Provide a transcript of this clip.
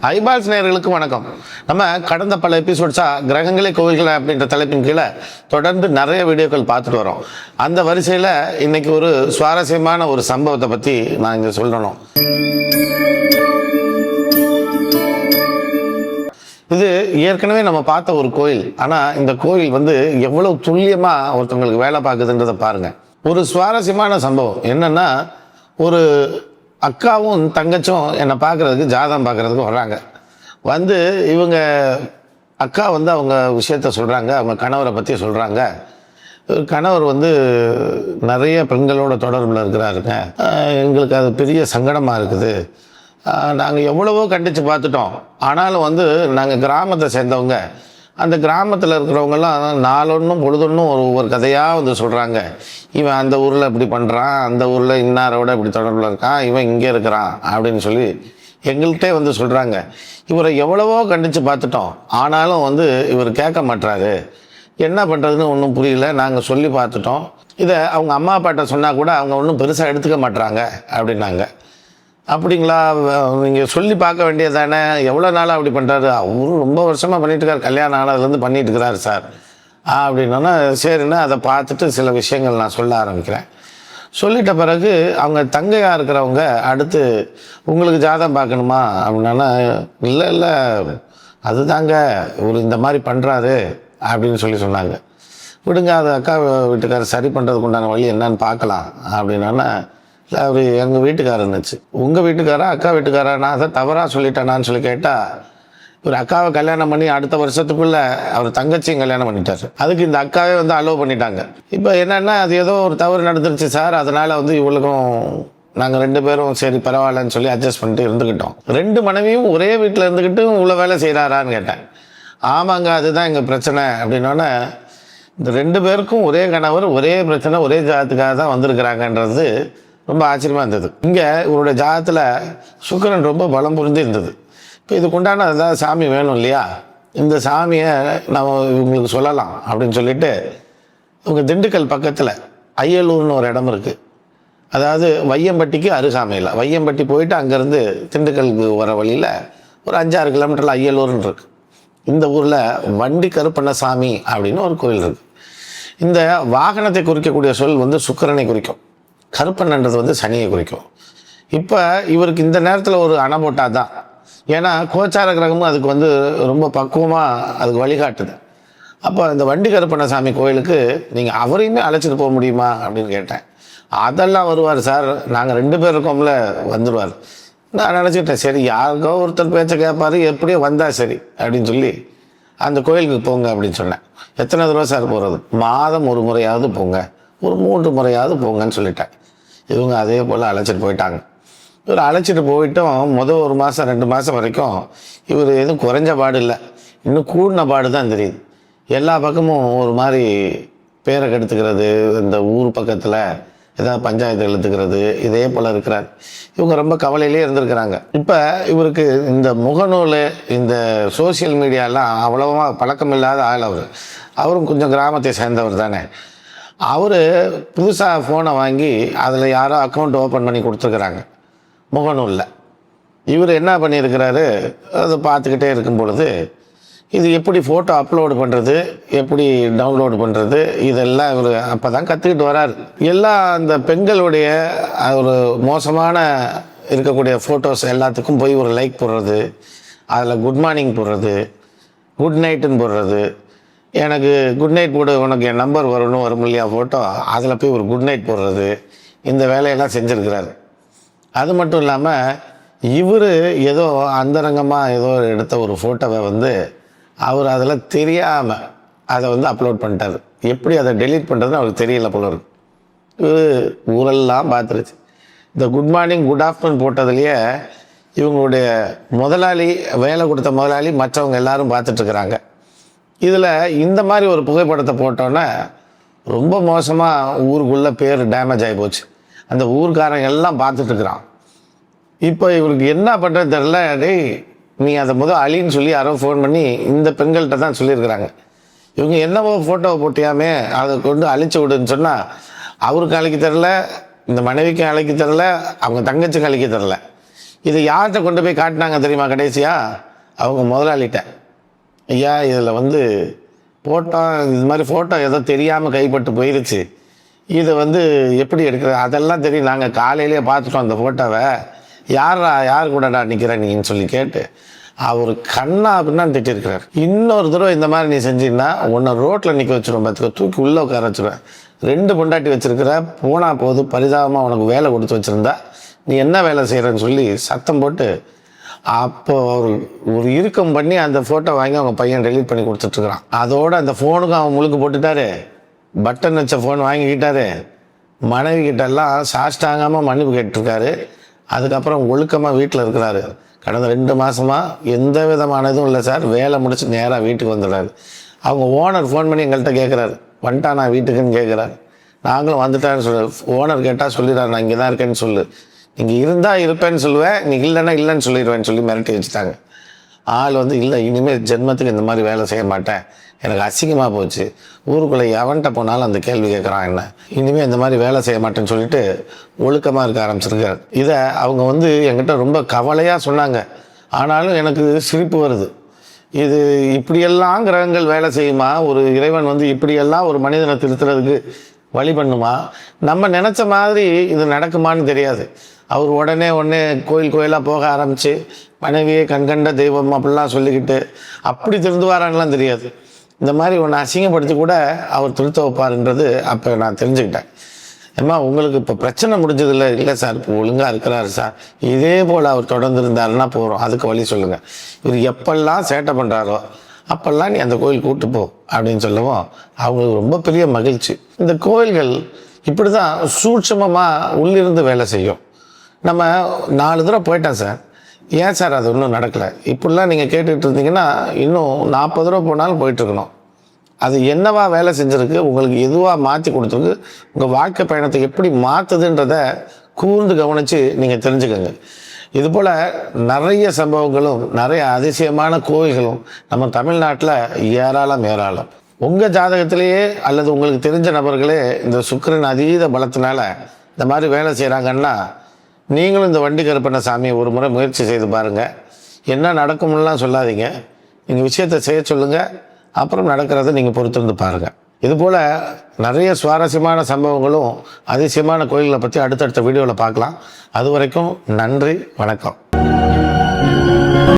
Eyeballs நேயர்களுக்கு வணக்கம். நம்ம கடந்த பல எபிசோட்ஸாக கிரகங்களே கோவில்களை அப்படின்ற தலைப்பின் கீழே தொடர்ந்து நிறைய வீடியோக்கள் பார்த்துட்டு வரோம். அந்த வரிசையில் இன்னைக்கு ஒரு சுவாரஸ்யமான ஒரு சம்பவத்தை பற்றி நான் இங்கே சொல்லணும். இது ஏற்கனவே நம்ம பார்த்த ஒரு கோயில். ஆனால் இந்த கோயில் எவ்வளவு துல்லியமாக ஒருத்தவங்களுக்கு வேலை பார்க்குதுன்றதை பாருங்கள். ஒரு சுவாரஸ்யமான சம்பவம் என்னென்னா, ஒரு அக்காவும் தங்கச்சும் என்னை பார்க்குறதுக்கு ஜாதகம் பார்க்குறதுக்கு வர்றாங்க. இவங்க அக்கா அவங்க விஷயத்த சொல்கிறாங்க, அவங்க கணவரை பற்றி சொல்கிறாங்க. கணவர் நிறைய பெண்களோட தொடர்பில் இருக்கிறாருங்க. எங்களுக்கு அது பெரிய சங்கடமாக இருக்குது. நாங்கள் எவ்வளவோ கண்டித்து பார்த்துட்டோம். ஆனாலும் நாங்கள் கிராமத்தை சேர்ந்தவங்க. அந்த கிராமத்தில் இருக்கிறவங்கெல்லாம் நாளொன்றும் பொழுதொன்றும் ஒவ்வொரு கதையாக சொல்கிறாங்க. இவன் அந்த ஊரில் இப்படி பண்ணுறான், அந்த ஊரில் இன்னாரோட இப்படி தொடர்பில் இருக்கான், இவன் இங்கே இருக்கிறான் அப்படின்னு சொல்லி எங்கள்கிட்டே சொல்கிறாங்க. இவரை எவ்வளவோ கண்டித்து பார்த்துட்டோம். ஆனாலும் இவர் கேட்க மாட்டாரு. என்ன பண்ணுறதுன்னு ஒன்றும் புரியல. நாங்கள் சொல்லி பார்த்துட்டோம். இதை அவங்க அம்மா அப்பாட்ட சொன்னால் கூட அவங்க ஒன்றும் பெருசாக எடுத்துக்க மாட்டுறாங்க அப்படின்னாங்க. அப்படிங்களா, நீங்கள் சொல்லி பார்க்க வேண்டியது தானே, எவ்வளோ நாளாக அப்படி பண்ணுறாரு? அவரும் ரொம்ப வருஷமாக பண்ணிட்டுருக்கார், கல்யாணம் ஆனதுலேருந்து பண்ணிட்டு இருக்கிறார் சார் அப்படின்னா, சரின்னா அதை பார்த்துட்டு சில விஷயங்கள் நான் சொல்ல ஆரம்பிக்கிறேன். சொல்லிட்ட பிறகு அவங்க தங்கையாக இருக்கிறவங்க அடுத்து, உங்களுக்கு ஜாதகம் பார்க்கணுமா அப்படின்னா, இல்லை அதுதாங்க இவர் இந்த மாதிரி பண்ணுறாரு அப்படின்னு சொன்னாங்க. விடுங்க, அதை அக்கா வீட்டுக்காரர் சரி பண்ணுறதுக்கு உண்டான வழி என்னன்னு பார்க்கலாம் அப்படின்னா, இல்லை அவர் எங்கள் வீட்டுக்காரன்னுச்சு. உங்கள் வீட்டுக்காரா அக்கா வீட்டுக்காரா? நான் அதை தவறாக சொல்லிட்டேனான்னு சொல்லி கேட்டால், ஒரு அக்காவை கல்யாணம் பண்ணி அடுத்த வருஷத்துக்குள்ளே அவர் தங்கச்சியும் கல்யாணம் பண்ணிட்டார். அதுக்கு இந்த அக்காவே அலோவ் பண்ணிட்டாங்க. இப்போ என்னென்னா, அது ஏதோ ஒரு தவறு நடந்துருச்சு சார், அதனால் இவளுக்கும் நாங்கள் 2 பேரும் சரி பரவாயில்லன்னு சொல்லி அட்ஜஸ்ட் பண்ணிட்டு இருந்துக்கிட்டோம். 2 மனைவியும் ஒரே வீட்டில் இருந்துக்கிட்டு இவ்வளோ வேலை செய்கிறாரான்னு கேட்டேன். ஆமாங்க, அதுதான் எங்கள் பிரச்சனை அப்படின்னோடனே, இந்த 2 பேருக்கும் ஒரே கணவர், ஒரே பிரச்சனை, ஒரே ஜாதத்துக்காக தான் வந்திருக்கிறாங்கன்றது ரொம்ப ஆச்சரியமாக இருந்தது. இங்கே இவருடைய ஜாதத்தில் சுக்கிரன் ரொம்ப பலம் புரிந்து இருந்தது. இப்போ இதுக்குண்டான அதாவது சாமி வேணும் இல்லையா, இந்த சாமியை நம்ம இவங்களுக்கு சொல்லலாம் அப்படின்னு சொல்லிட்டு, இவங்க திண்டுக்கல் பக்கத்தில் அய்யலூர்னு ஒரு இடம் இருக்குது. அதாவது வையம்பட்டிக்கு அருகாமையில், வையம்பட்டி போயிட்டு அங்கேருந்து திண்டுக்கலுக்கு வர வழியில் ஒரு 5-6 கிலோமீட்டரில் அய்யலூர்னு இருக்குது. இந்த ஊரில் வண்டி கருப்பண்ணசாமி அப்படின்னு ஒரு கோயில் இருக்குது. இந்த வாகனத்தை குறிக்கக்கூடிய சொல் சுக்கிரனை குறிக்கும், கருப்பண்ணன்றது சனியை குறிக்கும். இப்போ இவருக்கு இந்த நேரத்தில் ஒரு அணை போட்டால் தான், ஏன்னா கோச்சார கிரகமும் அதுக்கு ரொம்ப பக்குவமாக அதுக்கு வழிகாட்டுது. அப்போ இந்த வண்டி கருப்பண்ணசாமி கோயிலுக்கு நீங்கள் அவரையுமே அழைச்சிட்டு போக முடியுமா அப்படின்னு கேட்டேன். அதெல்லாம் வருவார் சார், நாங்கள் 2 பேர் இருக்கோம்ல, வந்துடுவார். நான் நினச்சிக்கிட்டேன், சரி யாருக்கோ ஒருத்தர் பேச்சை கேட்பாரு, எப்படியோ வந்தால் சரி அப்படின்னு சொல்லி அந்த கோயிலுக்கு போங்க அப்படின்னு சொன்னேன். எத்தனை தடவை சார் போகிறது? மாதம் 1 முறையாவது போங்க, ஒரு 3 முறையாவது போங்கன்னு சொல்லிட்டேன். இவங்க அதே போல் அழைச்சிட்டு போயிட்டாங்க. இவர் அழைச்சிட்டு போயிட்டும் 1 மாதம் 2 மாதம் வரைக்கும் இவர் எதுவும் குறைஞ்ச பாடு இல்லை, இன்னும் கூடின பாடு தான் தெரியுது. எல்லா பக்கமும் ஒரு மாதிரி பேரை கெடுத்துக்கிறது, இந்த ஊர் பக்கத்தில் ஏதாவது பஞ்சாயத்து எழுத்துக்கிறது, இதே போல் இருக்கிறார். இவங்க ரொம்ப கவலையிலே இருந்திருக்கிறாங்க. இப்போ இவருக்கு இந்த முகநூல், இந்த சோசியல் மீடியாலாம் அவ்வளோவா பழக்கம் இல்லாத ஆள். அவரும் கொஞ்சம் கிராமத்தை சேர்ந்தவர் தானே. அவர் புதுசாக ஃபோனை வாங்கி அதில் யாரோ அக்கௌண்ட் ஓப்பன் பண்ணி கொடுத்துருக்குறாங்க முகநூலில். இவர் என்ன பண்ணியிருக்கிறாரு, அதை பார்த்துக்கிட்டே இருக்கும் பொழுது, இது எப்படி ஃபோட்டோ அப்லோடு பண்ணுறது, எப்படி டவுன்லோடு பண்ணுறது, இதெல்லாம் இவர் அப்போ தான் கற்றுக்கிட்டு வராரு. எல்லா அந்த பெண்களுடைய ஒரு மோசமான இருக்கக்கூடிய ஃபோட்டோஸ் எல்லாத்துக்கும் போய் ஒரு லைக் போடுறது, அதில் குட் மார்னிங் போடுறது, குட் நைட்டுன்னு போடுறது, எனக்கு குட் நைட் போடு, உனக்கு என் நம்பர் வரும் இல்லையா ஃபோட்டோ, அதில் போய் ஒரு குட் நைட் போடுறது, இந்த வேலையெல்லாம் செஞ்சுருக்கிறாரு. அது மட்டும் இல்லாமல் இவர் ஏதோ அந்தரங்கமாக ஏதோ எடுத்த ஒரு ஃபோட்டோவை அவர் அதில் தெரியாமல் அதை அப்லோட் பண்ணிட்டார். எப்படி அதை டெலீட் பண்ணுறதுன்னு அவருக்கு தெரியல போல இருக்கு. இவர் ஊரெல்லாம் பார்த்துருச்சு. இந்த குட் மார்னிங் குட் ஆஃப்டர்நூன் போட்டதுலேயே இவங்களுடைய முதலாளி, வேலை கொடுத்த முதலாளி, மற்றவங்க எல்லாரும் பார்த்துட்ருக்குறாங்க. இதில் இந்த மாதிரி ஒரு புகைப்படத்தை போட்டோன்னே ரொம்ப மோசமாக ஊருக்குள்ளே பேர் டேமேஜ் ஆகி போச்சு. அந்த ஊர்க்காரங்க எல்லாம் பார்த்துட்ருக்குறான். இப்போ இவருக்கு என்ன பண்ணுறது தெரில. டேய், நீ அதை அழின்னு சொல்லி யாரோ ஃபோன் பண்ணி இந்த பெண்கள்கிட்ட தான் சொல்லியிருக்கிறாங்க. இவங்க என்னவோ ஃபோட்டோவை போட்டியாமே, அதை கொண்டு அழிச்சு விடுன்னு சொன்னால் அவருக்கு அழைக்க தெரில, இந்த மனைவிக்கும் அழைக்க தெரில, அவங்க தங்கச்சிக்கும் அழைக்க தெரில. இதை யார்கிட்ட கொண்டு போய் காட்டினாங்க தெரியுமா கடைசியா? அவங்க முதலாளிகிட்ட. ஐயா இதில் வந்து ஃபோட்டோ, இது மாதிரி ஃபோட்டோ ஏதோ தெரியாமல் கைப்பட்டு போயிடுச்சு, இதை வந்து எப்படி எடுக்கிறது? அதெல்லாம் தெரியும், நாங்கள் காலையிலேயே பார்த்துட்டோம் அந்த ஃபோட்டோவை, யார் கூடடா நிற்கிற நீன்னு சொல்லி கேட்டு அவர் கண்ணா அப்படின்னா திட்டிருக்கிறார். இன்னொரு தடவை இந்த மாதிரி நீ செஞ்சீங்கன்னா உன்னை ரோட்டில் நிற்க வச்சுருவேன், பார்த்துக்க, தூக்கி உள்ளே உட்கார வச்சுருவேன். 2 பொண்டாட்டி வச்சுருக்கிற, போனால் போது, பரிதாபமாக உனக்கு வேலை கொடுத்து வச்சுருந்தா நீ என்ன வேலை செய்கிறன்னு சொல்லி சத்தம் போட்டு அப்போ ஒரு இறுக்கம் பண்ணி அந்த ஃபோட்டோ வாங்கி அவங்க பையன் டெலீட் பண்ணி கொடுத்துட்ருக்குறான். அதோடு அந்த ஃபோனுக்கும் அவன் முழுக்க போட்டுட்டாரு, பட்டன் வச்ச ஃபோன் வாங்கிக்கிட்டாரு, மனைவி கிட்டெல்லாம் சாஷ்டாங்காமல் மன்னிப்பு கேட்டுருக்காரு. அதுக்கப்புறம் ஒழுக்கமாக வீட்டில் இருக்கிறாரு. கடந்த 2 மாதமாக எந்த விதமான இதுவும் இல்லை சார், வேலை முடிச்சு நேராக வீட்டுக்கு வந்துடுறாரு. அவங்க ஓனர் ஃபோன் பண்ணி எங்கள்கிட்ட கேட்குறாரு, வந்துட்டானா வீட்டுக்குன்னு கேட்குறாரு. நாங்களும் வந்துட்டான்னு சொல்லு, ஓனர் கேட்டால் சொல்லிடுறாரு, நான் இங்கே தான் இருக்கேன்னு சொல்லு, நீங்கள் இருந்தால் இருப்பேன்னு சொல்லுவேன், நீ இல்லைன்னா இல்லைன்னு சொல்லிடுவேன்னு சொல்லி மிரட்டி வச்சுட்டாங்க. ஆள் வந்து இல்லை, இனிமேல் ஜென்மத்துக்கு இந்த மாதிரி வேலை செய்ய மாட்டேன், எனக்கு அசிங்கமாக போச்சு, ஊருக்குள்ளே எவன்கிட்ட போனாலும் அந்த கேள்வி கேட்குறான் என்ன, இனிமேல் இந்த மாதிரி வேலை செய்ய மாட்டேன்னு சொல்லிட்டு ஒழுக்கமாக இருக்க ஆரம்பிச்சிருக்காரு. இதை அவங்க வந்து என்கிட்ட ரொம்ப கவலையாக சொன்னாங்க. ஆனாலும் எனக்கு சிரிப்பு வருது. இது இப்படியெல்லாம் கிரகங்கள் வேலை செய்யுமா? ஒரு இறைவன் வந்து இப்படியெல்லாம் ஒரு மனிதனை திருத்துறதுக்கு வழி பண்ணுமா? நம்ம நினச்ச மாதிரி இது நடக்குமான்னு தெரியாது. அவர் உடனே கோயிலாக போக ஆரம்பித்து மனைவியை கண்கண்ட தெய்வம் அப்படிலாம் சொல்லிக்கிட்டு அப்படி திருந்துவாரான்லாம் தெரியாது. இந்த மாதிரி ஒன்று அசிங்கப்படுத்தி கூட அவர் திருத்த வைப்பாருன்றது அப்போ நான் தெரிஞ்சுக்கிட்டேன். ஏம்மா உங்களுக்கு இப்போ பிரச்சனை முடிஞ்சதில்லை? இல்லை சார், இப்போ ஒழுங்காக இருக்கிறாரு சார், இதே போல் அவர் தொடர்ந்து இருந்தாருன்னா போகிறோம், அதுக்கு வழி சொல்லுங்கள். இவர் எப்பெல்லாம் சேட்டை பண்ணுறாரோ அப்பெல்லாம் நீ அந்த கோயில் கூட்டு போ அப்படின்னு சொல்லவும் அவங்களுக்கு ரொம்ப பெரிய மகிழ்ச்சி. இந்த கோயில்கள் இப்படி தான் சூட்சமமாக உள்ளிருந்து வேலை செய்யும். நம்ம 4 தடவை போயிட்டோம் சார், ஏன் சார் அது இன்னும் நடக்கலை, இப்படிலாம் நீங்கள் கேட்டுக்கிட்டு இருந்தீங்கன்னா இன்னும் 40 தடவை போனாலும் போயிட்டுருக்கணும். அது என்னவா வேலை செஞ்சுருக்கு, உங்களுக்கு எதுவாக மாற்றி கொடுத்துருக்கு, உங்கள் வாழ்க்கை பயணத்தை எப்படி மாற்றுதுன்றதை கூர்ந்து கவனித்து நீங்கள் தெரிஞ்சுக்கோங்க. இதுபோல் நிறைய சம்பவங்களும் நிறைய அதிசயமான கோயில்களும் நம்ம தமிழ்நாட்டில் ஏராளம். உங்கள் ஜாதகத்திலேயே அல்லது உங்களுக்கு தெரிஞ்ச நபர்களே இந்த சுக்கிரன் அதீத பலத்தினால இந்த மாதிரி வேலை செய்கிறாங்கன்னா நீங்களும் இந்த வண்டி கருப்பண்ண சாமியை ஒரு முறை முயற்சி செய்து பாருங்கள். என்ன நடக்கும்லாம் சொல்லாதீங்க, நீங்கள் விஷயத்தை செய்ய சொல்லுங்கள், அப்புறம் நடக்கிறத நீங்கள் பொறுத்திருந்து பாருங்கள். இதுபோல் நிறைய சுவாரஸ்யமான சம்பவங்களும் அதிசயமான கோயில்களை பற்றி அடுத்தடுத்த வீடியோவில் பார்க்கலாம். அது வரைக்கும் நன்றி, வணக்கம்.